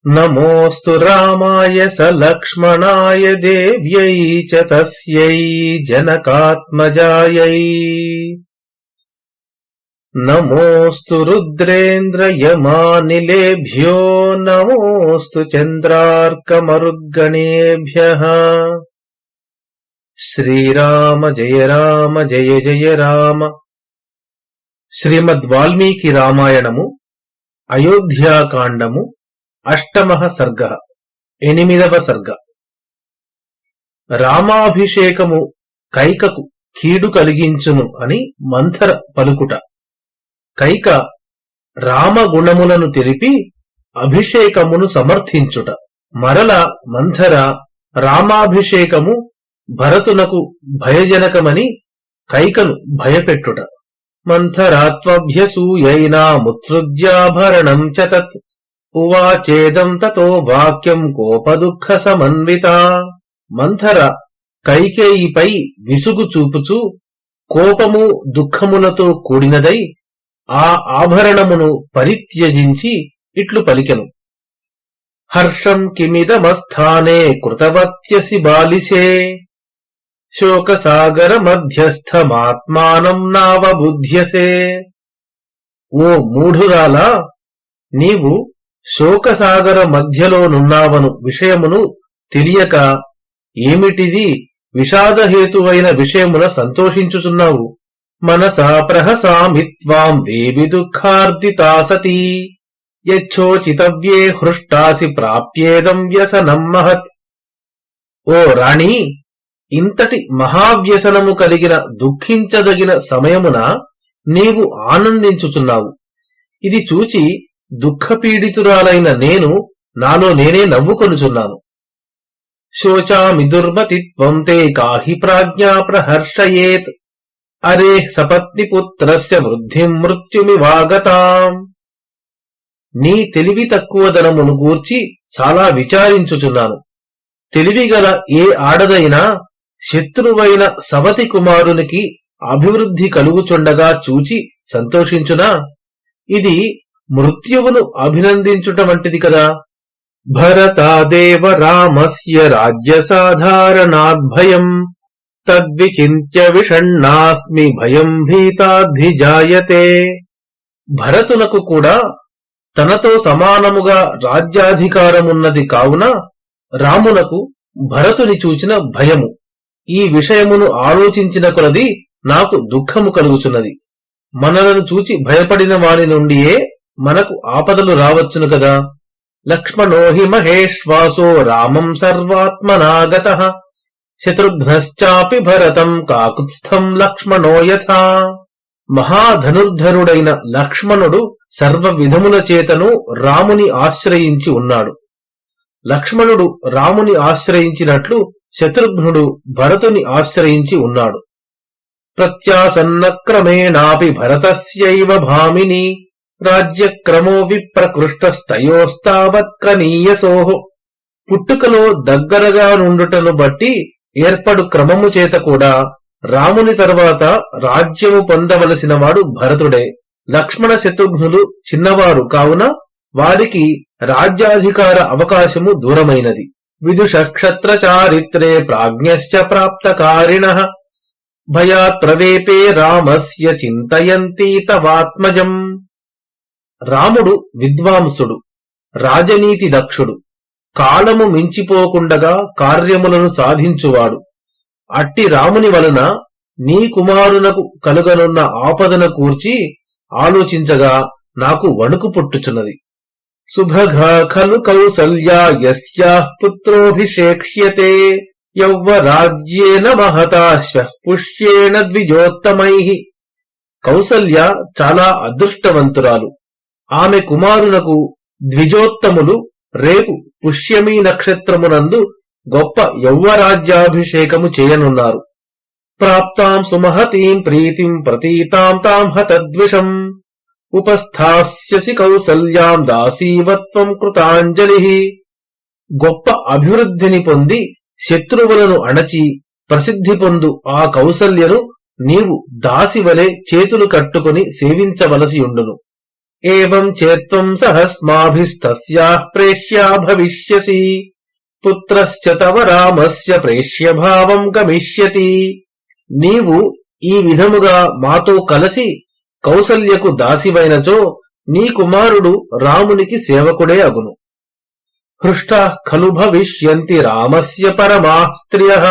నమోస్తు రామాయ సలక్ష్మణాయ దేవ్యై చ తస్యై జనకాత్మజాయై. నమోస్తు రుద్రేంద్రయమానిలేభ్యో నమోస్తు చంద్రార్కమరుద్గణేభ్యః. శ్రీరామ జయ రామ జయ జయ రామ. శ్రీమద్ వాల్మీకి రామాయణము అయోధ్యాకాండము అష్టమః సర్గ, 8వ సర్గ. రామాభిషేకము కైకకు కీడు కలిగించును అని మంథర పలుకుట. కైక రామగుణములను తెలిపి అభిషేకమును సమర్థించుట. మరల మంథర రామాభిషేకము భరతునకు భయజనకమని కైకను భయపెట్టుట. మంథరాత్వభ్యసూయైనాముత్సృజ్యాభరణం చ తత్ ఉవాచేదం తతో వాక్యం కోపదుఃఖ సమన్విత. మంథర కైకేయిపై విసుగు చూపుచూ కోపము దుఃఖములతో కూడినదై ఆ ఆభరణమును పరిత్యజించి ఇట్లు పలికెను. హర్షం కిమిదమస్థానే కృతవత్యసి బాలిసే శోకసాగర మధ్యస్థమాత్మానం నావబుధ్యసే. ఓ మూఢురాలా, నీవు శోకసాగర మధ్యలోనున్నావను విషయమును తెలియక ఏమిటిది విషాదహేతువైన విషయమున సంతోషించుచున్నావు. మనసా ప్రహసామిత్వాం దేవి దుఃఖార్దితా సతీ యచ్చోచితవ్యే హృష్టాసి ప్రాప్యేదం వ్యసనం మహత్. ఓ రాణి, ఇంతటి మహావ్యసనము కలిగిన దుఃఖించదగిన సమయమున నీవు ఆనందించుచున్నావు. ఇది చూచి దుఃఖపీడితురాలైన నేను నాలో నేనే నవ్వుకొనుచున్నాను. శోచామి దుర్మతిత్వం తే కాహి ప్రాజ్ఞా ప్రహర్షయేత్ అరే సపత్నిపుత్రస్య వృద్ధిం మృత్యుమివాగతాం. నీ తెలివి తక్కువదనమును గూర్చి చాలా విచారించుచున్నాను. తెలివిగల ఏ ఆడదైనా శత్రువైన సవతి కుమారునికి అభివృద్ధి కలుగుచుండగా చూచి సంతోషించునా? ఇది మృత్యువును అభినందించుట వంటిది కదా. భరతాదేవ రామస్య రాజ్య సాధారణాద్భయం తద్విచింత్య విషణ్ణాస్మి భయం భీతాధిజాయతే. భరతునకు కూడా తనతో సమానముగా రాజ్యాధికారమున్నది కావున రామునకు భరతుని చూచిన భయము. ఈ విషయమును ఆలోచించిన కొలది నాకు దుఃఖము కలుగుచున్నది. మనలను చూచి భయపడిన వాని నుండియే మనకు ఆపదలు రావచ్చును కదా. లక్ష్మణో హి మహేశ్వాసో రామం సర్వాత్మనాగతః శత్రుఘ్నశ్చాపి భరతం కాకుత్స్థం లక్ష్మణో యథా. మహాధనుర్ధరుడైన లక్ష్మణుడు సర్వ విధముల చేతను రాముని ఆశ్రయించి ఉన్నాడు. లక్ష్మణుడు రాముని ఆశ్రయించినట్లు శత్రుఘ్నుడు భరతుని ఆశ్రయించి ఉన్నాడు. ప్రత్యాసన్న క్రమేణాపి భరతస్యైవ భామిని రాజ్యక్రమో విప్రకృష్టస్తయోస్తావత్కనీయసోః. పుట్టుకలో దగ్గరగా నుండుటను బట్టి ఏర్పడు క్రమము చేత కూడా రాముని తర్వాత రాజ్యము పొందవలసిన వాడు భరతుడే. లక్ష్మణ శత్రుఘ్నులు చిన్నవారు కావున వారికి రాజ్యాధికార అవకాశము దూరమైనది. విదుష క్షత్ర చారిత్రే ప్రాజ్ఞశ్చ ప్రాప్తకారిణః భయాత్ ప్రవేపే రామస్య చింతయంతి తవాత్మజం. రాముడు విద్వాంసుడు, రాజనీతి దక్షుడు, కాలము మించిపోకుండగా కార్యములను సాధించువాడు. అట్టి రాముని వలన నీ కుమారునకు కలుగనున్న ఆపదను కూర్చి ఆలోచించగా నాకు వణుకు పుట్టుచున్నది. సుభగా ఖలు కౌసల్యా యస్యాః పుత్రోభిషేక్ష్యతే యౌవరాజ్యేన మహతాశ్వః పుష్యేణ ద్విజోత్తమైః. కౌసల్య చాలా అదృష్టవంతురాలు. ఆమె కుమారునకు ద్విజోత్తములు రేపు పుష్యమీ నక్షత్రమునందు గొప్ప యౌవరాజ్యాభిషేకము చేయనున్నారు. ప్రాప్తాం సుమహతీం ప్రీతిం ప్రతీతాం తాం హతద్విషం ఉపస్థాస్యసి కౌసల్యాం దాసీవత్వం కృతాంజలిః. గొప్ప అభివృద్ధిని పొంది శత్రువులను అణచి ప్రసిద్ధి పొందు ఆ కౌసల్యను నీవు దాసివలె చేతులు కట్టుకుని సేవించవలసియుండును. ఏవం చేత్వం సహస్మాభిస్తస్యాః ప్రేష్యా భవిష్యసి పుత్రశ్చ తవ రామస్య ప్రేష్యభావం గమిష్యతి. నీవు ఈ విధముగా మాతో కలసి కౌసల్యకు దాసివైనచో నీ కుమారుడు రామునికి సేవకుడే అగును. హృష్టాః ఖలు భవిష్యంతి రామస్య పరమాః స్త్రియః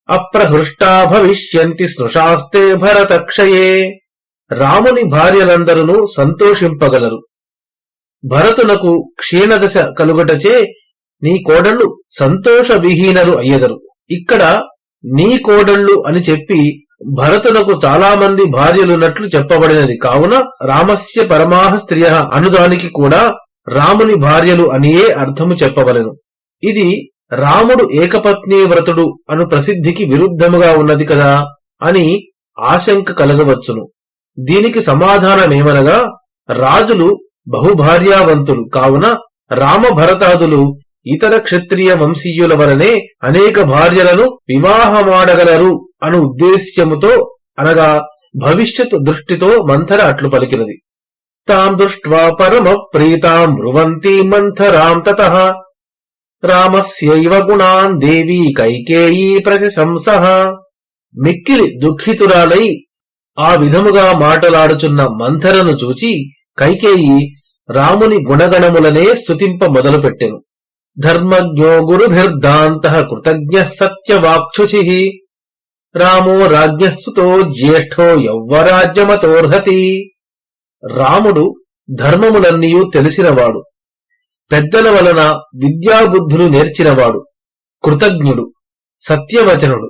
అప్రహృష్టా భవిష్యంతి స్నుషాస్తే భరతక్షయే. రాముని భార్యలందరూ సంతోషింపగలరు. భరతునకు క్షీణదశ కలుగటచే నీ కోడళ్లు సంతోష విహీనలు అయ్యెదరు. ఇక్కడ నీ కోడళ్లు అని చెప్పి భరతునకు చాలా మంది భార్యలున్నట్లు చెప్పబడినది కావున రామస్య పరమాః స్త్రియః అనుదానికి కూడా రాముని భార్యలు అనియే అర్థము చెప్పవలెను. ఇది రాముడు ఏకపత్నీ వ్రతుడు అను ప్రసిద్ధికి విరుద్ధముగా ఉన్నది కదా అని ఆశంక కలగవచ్చును. దీనికి సమాధానమేమనగా రాజులు బహుభార్యావంతులు కావున రామభరతాదులు ఇతర క్షత్రియ వంశీయుల వలనే అనేక భార్యలను వివాహమాడగలరు అను ఉద్దేశ్యముతో అనగా భవిష్యత్ దృష్టితో మంథర అట్లు పలికినది. తాం దృష్ట్వా పరమ ప్రీతాం బ్రువంతి మంథరాం తతః రామస్యైవ గుణాన్ దేవీ కైకేయీ ప్రశంసః. మిక్కిలి దుఃఖితురాలై ఆ విధముగా మాటలాడుచున్న మంథరను చూచి కైకేయి రాముని గుణగణములనే స్తుతింప మొదలుపెట్టెను. ధర్మజ్ఞో గురుభిర్దాంతః కృతజ్ఞః సత్యవాక్చుచిః రామో రాజ్ఞః సుతో జ్యేష్ఠో యౌవరాజ్యమతోర్హతి. రాముడు ధర్మములన్నీయూ తెలిసినవాడు, పెద్దల వలన విద్యాబుద్ధులు నేర్చినవాడు, కృతజ్ఞుడు, సత్యవచనుడు,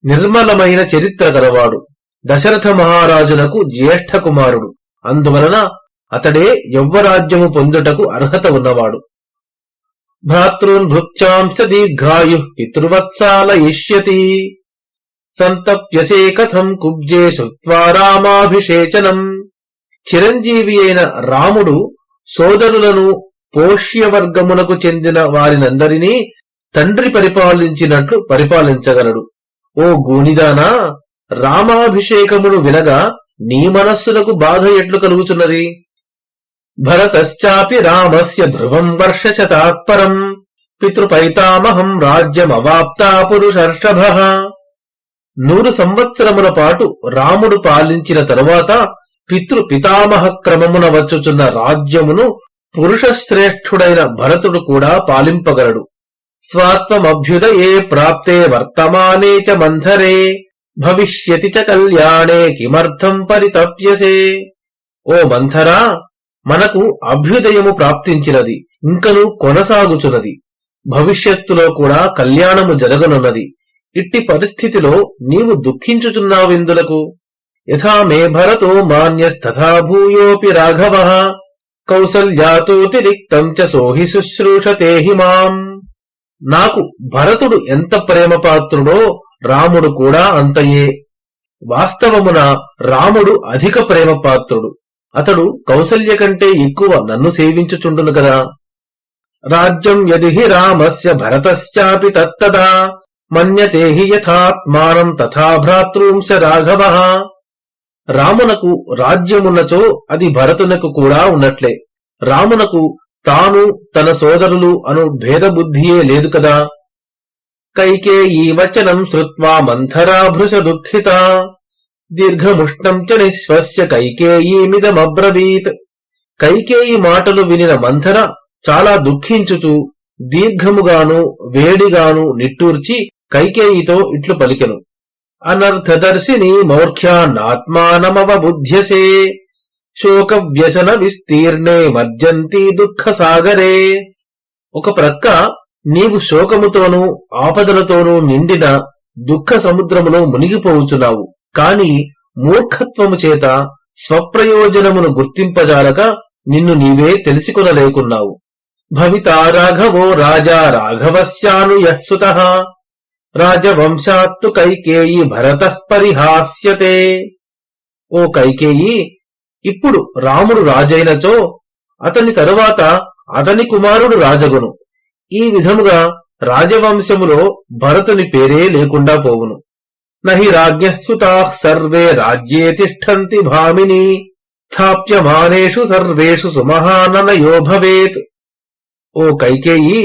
నిర్మలమైన చరిత్ర గలవాడు, దశరథ మహారాజునకు జ్యేష్ఠ కుమారుడు. అందువలన అతడే యౌవరాజ్యము పొందుటకు అర్హత ఉన్నవాడు. భ్రాతॄన్ భృత్యాంశ దీర్ఘాయుః పితృవత్సాలయిష్యతి సంతప్యసే కథం కుబ్జే శ్రుత్వా రామాభిషేచనం. చిరంజీవి అయిన రాముడు సోదరులను పోష్యవర్గమునకు చెందిన వారినందరినీ తండ్రి పరిపాలించినట్లు పరిపాలించగలడు. ఓ గూనిదానా, రామాభిషేకమును వినగా నీ మనస్సునకు బాధ ఎట్లు కలుగుచున్నది? భరతశ్చాపి రామస్య ధ్రువం వర్షశతాత్పరం పితృపైతామహం రాజ్యమవాప్తా పురుషర్షభః. 100 సంవత్సరముల పాటు రాముడు పాలించిన తరువాత పితృపితామహ క్రమమున వచ్చుచున్న రాజ్యమును పురుషశ్రేష్ఠుడైన భరతుడు కూడా పాలింపగలడు. స్వాత్మమభ్యుదయే ప్రాప్తే వర్తమానే చ మంథరే భవిష్యతి చ కళ్యాణే కిమర్థం పరితప్యసే. ఓ మంథరా, మనకు అభ్యుదయము ప్రాప్తించినది, ఇంకను కొనసాగుచున్నది, భవిష్యత్తులో కూడా కళ్యాణము జరగనున్నది. ఇట్టి పరిస్థితిలో నీవు దుఃఖించుచున్నావెందులకు? యథా మే భరతో మాన్యస్తథా భూయోపి రాఘవః కౌసల్యాతోతిరిక్తం చ సోహి శుశ్రూషతే హి మాం. నాకు భరతుడు ఎంత ప్రేమపాత్రుడో రాముడు కూడా అంతయే. వాస్తవమున రాముడు అధిక ప్రేమపాత్రుడు. అతడు కౌసల్య కంటే ఎక్కువ నన్ను సేవించుచుండును కదా. రాజ్యం యది హి రామస్య భరతశ్చాపి తత్తదా మన్యతే హి యథాత్మానం తథా భ్రాతృంశ రాఘవః. రామునకు రాజ్యమున్నచో అది భరతునకు కూడా ఉన్నట్లే. రామునకు తాను తన సోదరులు అను భేదబుద్ధియే లేదు కదా. కైకేయీ వచనం శ్రుత్వా మంథరా భృశ దుఃఖిత దీర్ఘముష్ణం చ నిశ్వస్య కైకేయీమిదమబ్రవీత్. కైకేయి మాటలు వినిన మంథర చాలా దుఃఖించుతూ దీర్ఘముగాను వేడిగాను నిట్టూర్చి కైకేయితో ఇట్లు పలికెను. అనర్థదర్శిని మౌర్ఖ్యాన్నాత్మానమవబుధ్యసే శోక వ్యసన విస్తీర్ణే మజ్జంతి దుఃఖ సాగరే. ఒక ప్రక్క నీవు శోకముతోనూ ఆపదలతోనూ నిండిన దుఃఖ సముద్రములో మునిగిపోవుచున్నావు. కాని మూర్ఖత్వము చేత స్వప్రయోజనమును గుర్తింపజాలక నిన్ను నీవే తెలుసుకొనలేకున్నావు. భవితా రాఘవో రాజా రాఘవస్యానుయః సుతః రాజవంశాత్తు కైకేయి భరతః పరిహాస్యతే. ఓ కైకేయి, ఇప్పుడు రాముడు రాజైనచో అతని తరువాత అతని కుమారుడు రాజగును. ఈ విధముగా రాజవంశములో భరతుని పేరే లేకుండా పోవును. నహి రాజ్ఞః సుతాః సర్వే రాజ్యే తిష్ఠంతి భామిని స్థాప్యమానేషు సర్వేషు సుమహాననయో భవేత్. ఓ కైకేయి,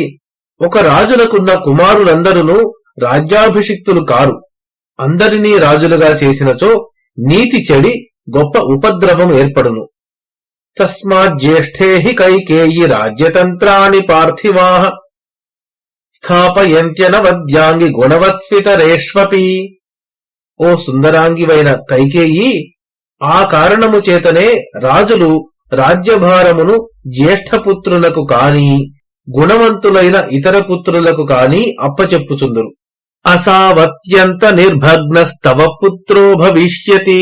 ఒక రాజునకున్న కుమారులందరూ రాజ్యాభిషిక్తులు కారు. అందరినీ రాజులుగా చేసినచో నీతి చెడి గొప్ప ఉపద్రవం ఏర్పడును. తస్మాజ్యేష్ఠే హి కైకేయి రాజ్యతంత్రాని పార్థివాః స్థాపయంత్యనవద్యాంగి గుణవత్స్వితరేష్వపి. ఓ సుందరాంగివైన కైకేయి, ఆ కారణము చేతనే రాజులు రాజ్యభారమును జ్యేష్ఠపుత్రులకు కాని గుణవంతులైన ఇతర పుత్రులకు కాని అప్పచెప్పుచుందురు. అసావత్యంత నిర్భగ్నస్తవ పుత్రో భవిష్యతి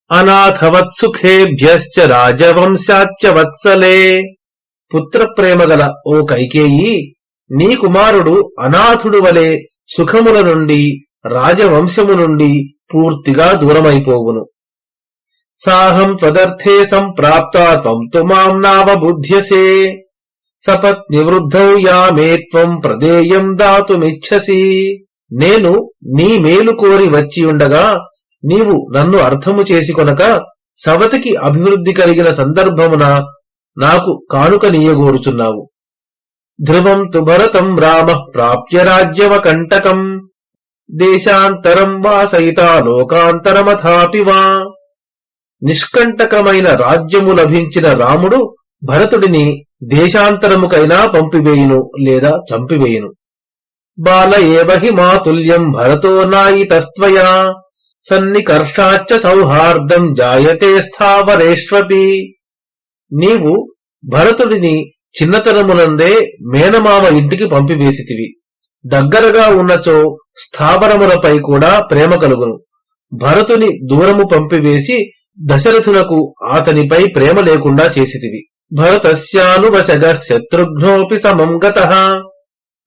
అనాథవత్సుఖేభ్యశ్చ రాజవంశాచ్చ వత్సలే. పుత్రప్రేమగల ఓ కైకేయి, నీ కుమారుడు అనాథుడు వలె సుఖముల నుండి రాజవంశము నుండి పూర్తిగా దూరమైపోవును. సాహం త్వదర్థే సంప్రాప్తా త్వం తు మాం నావబుధ్యసే సపత్నివృద్ధౌ యామే త్వం ప్రదేయం దాతుమిచ్చసి. నేను నీ మేలు కోరి వచ్చియుండగా నీవు నన్ను అర్థము చేసుకొనక సవతికి అభివృద్ధి కలిగిన సందర్భమున నాకు కానుకనీయగోరుచున్నావు. ధ్రువం తు భరతం రామః ప్రాప్య రాజ్యవకంటకం దేశాంతరం వా సైతా లోకాంతరమథాపి వా. నిష్కంటకమైన రాజ్యము లభించిన రాముడు భరతుడిని దేశాంతరముకైనా పంపివేయును లేదా చంపివేయును. బాల ఏవ హి మాతుల్యం భరతో నాయితస్త్వయా సన్నికర్షాచ్చ సౌహార్దం జాయతే స్థావరేష్వపి. నీవు భరతుడిని చిన్నతనమునందే మేనమామ ఇంటికి పంపివేసితివి. దగ్గరగా ఉన్నచో స్థావరములపై కూడా ప్రేమ కలుగును. భరతుని దూరము పంపివేసి దశరథునకు అతనిపై ప్రేమ లేకుండా చేసితివి. భరతస్యానువశగః శత్రుఘ్నోపి సమం గతః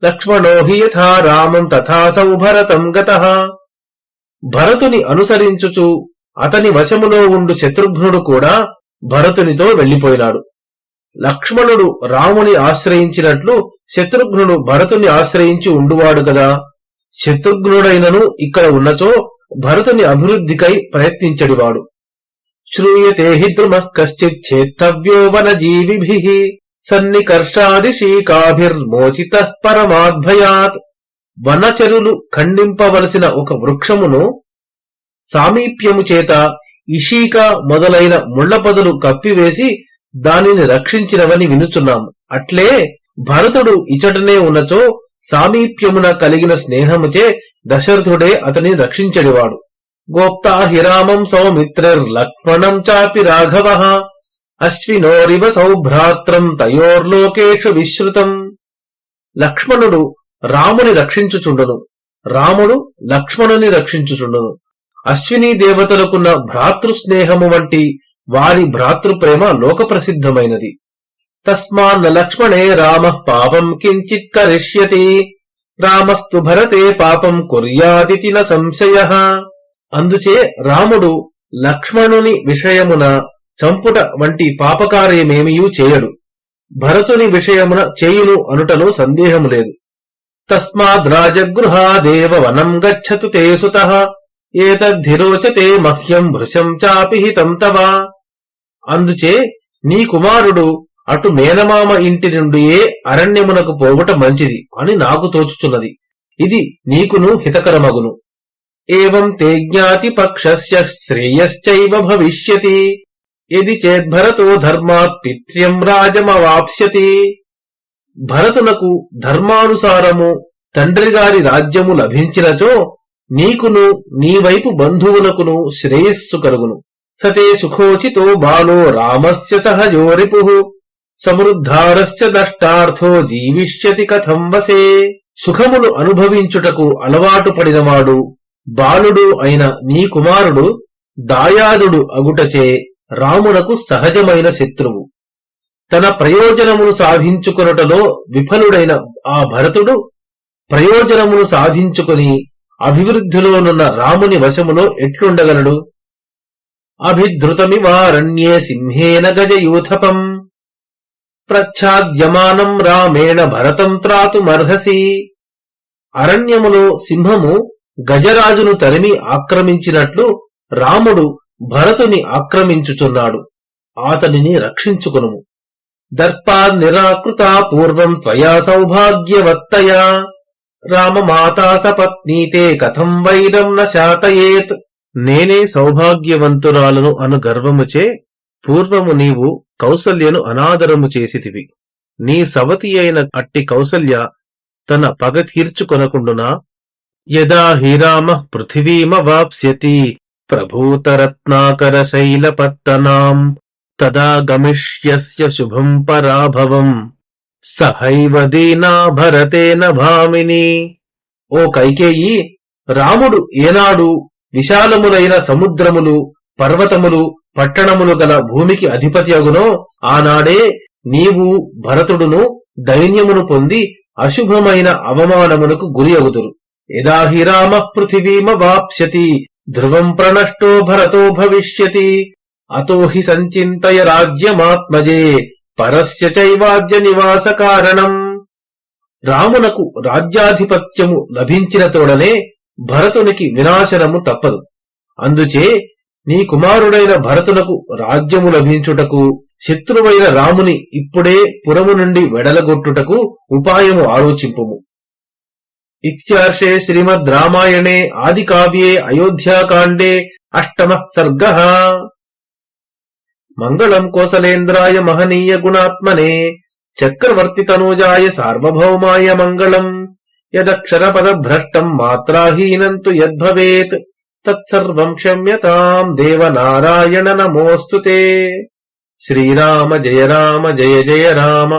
లక్ష్మణో హి యథా రామం తథాసౌ భరతం గతః. భరతుని అనుసరించుచు అతని వశములో ఉండు శత్రుఘ్నుడు కూడా భరతునితో వెళ్లిపోయినాడు. లక్ష్మణుడు రాముని ఆశ్రయించినట్లు శత్రుఘ్నుడు భరతుని ఆశ్రయించి ఉండువాడు కదా. శత్రుఘ్నుడైనను ఇక్కడ ఉన్నచో భరతుని అభివృద్ధికై ప్రయత్నించడివాడు. శ్రూయతే హి ద్రుమః కశ్చిత్ చేత్తవ్యో వనజీవిభిః సన్నికర్షాదిశీకాభిర్మోచితః పరమాద్భయాత్. వనచరులు ఖండింపవలసిన ఒక వృక్షమును సామీప్యము చేత ఇషీక మొదలైన ముళ్లపొదలు కప్పివేసి దానిని రక్షించినవని వినుచున్నాము. అట్లే భరతుడు ఇచటనే ఉన్నచో సామీప్యమున కలిగిన స్నేహముచే దశరథుడే అతని రక్షించడివాడు. గోప్తా హిరామం సౌమిత్రిర్లక్ష్మణం చాపి రాఘవః అశ్వినోరివ సౌభ్రాత్రం తయోర్లోకేషు విశ్రుతం. లక్ష్మణుడు రాముని రక్షించుచుండును, రాముడు లక్ష్మణుని రక్షించుచుండును. అశ్విని దేవతలకున్న భ్రాతృస్నేహము వంటి వారి భ్రాతృప్రేమ లోకప్రసిద్ధమైనది. తస్మాన్న లక్ష్మణే రామః పాపం కించిత్ కరిష్యతి రామస్తు భరతే పాపం కుర్యాదితి న సంశయః. అందుచే రాముడు లక్ష్మణుని విషయమున చంపుట వంటి పాపకార్యమేమియూ చేయడు, భరతుని విషయమున చేయును అనుటలో సందేహము లేదు. తస్మాద్రాజగృహాదేవ వనం గచ్చతు తే సుతః ఏతద్ధిరోచతే మహ్యం భృశం చాపి హితం తవ. అందుచే నీ కుమారుడు అటు మేనమామ ఇంటి నుండియే అరణ్యమునకు పోవుట మంచిది అని నాకు తోచుచున్నది. ఇది నీకును హితకరమగును. ఏవం తే జ్ఞాతి పక్షస్య శ్రేయశ్చైవ భవిష్యతి యది చేద్భరతో ధర్మాత్ పిత్ర్యం రాజమవాప్స్యతి. భరతునకు ధర్మానుసారము తండ్రిగారి రాజ్యము లభించినచో నీకును నీ వైపు బంధువులకును శ్రేయస్సు కలుగును. సతే సుఖోచితో బాలో రామస్య సహజో రిపుః సమృద్ధారస్య దష్టార్థో జీవిష్యతి కథం వసే. సుఖములు అనుభవించుటకు అలవాటు పడినవాడు బాలుడు అయిన నీ కుమారుడు దాయాదుడు అగుటచే రామునకు సహజమైన శత్రువు. తన ప్రయోజనమును సాధించుకొనుటలో విఫలుడైన ఆ భరతుడు ప్రయోజనమును సాధించుకొని అభివృద్ధిలోనున్న రాముని వశములో ఎట్లుండగలడు? అభిధృతమివారణ్యే సింహేన గజయూథపం ప్రచ్ఛాద్యమానం రామేణ భరతం త్రాతుమర్హసి. అరణ్యములో సింహము గజరాజును తరిమి ఆక్రమించినట్లు రాముడు భరతుని ఆక్రమించుచున్నాడు. అతనిని రక్షించుకొనుము. దర్పాన్నిరాకృతా పూర్వం త్వయా సౌభాగ్యవత్తయా రామమాతా సపత్నీతే కథం వైరం న శాతయేత్. నేనే సౌభాగ్యవంతురాలను అను గర్వముచే పూర్వము నీవు కౌసల్యను అనాదరము చేసితివి. నీ సవతి అయిన అట్టి కౌసల్య తన పగ తీర్చుకొనకుండునా? యదా హిరామః పృథివీమవాప్స్యతి ప్రభూతరత్నాకర శైలపత్తనాం తదా గమిష్యస్య శుభం పరాభవం సహైవ దీనా భరతేన భామిని. ఓ కైకేయి, రాముడు ఏనాడు విశాలములైన సముద్రములు, పర్వతములు, పట్టణములు గల భూమికి అధిపతి అగునో ఆనాడే నీవు భరతుడును దైన్యమును పొంది అశుభమైన అవమానమునకు గురి అగుదురు. యదా హి రామః పృథివీమవాప్స్యతి ధ్రువం ప్రణష్టో భరతో భవిష్యతి అతో హి సంచింతయ రాజ్యమాత్మజే పరస్య చైవాద్య నివాస కారణం. రామునకు రాజ్యాధిపత్యము లభించిన తోడనే భరతునికి వినాశనము తప్పదు. అందుచే నీ కుమారుడైన భరతునకు రాజ్యము లభించుటకు, శత్రువైన రాముని ఇప్పుడే పురము నుండి వెడలగొట్టుటకు ఉపాయము ఆలోచింపుము. ఇత్యార్షే శ్రీమద్ రామాయణే ఆది కావ్యే అయోధ్యాకాండే 8వ సర్గః. మంగళం కోసలేంద్రాయ మహనీయ గుణాత్మనే చక్రవర్తి తనూజాయ సార్వభౌమాయ మంగళం. యదక్షరపదభ్రష్టం మాత్రాహీనం తు యద్భవేత్ తత్సర్వం క్షమ్యతాం దేవనారాయణ నమోస్తుతే. శ్రీరామ జయ రామ జయ జయ రామ.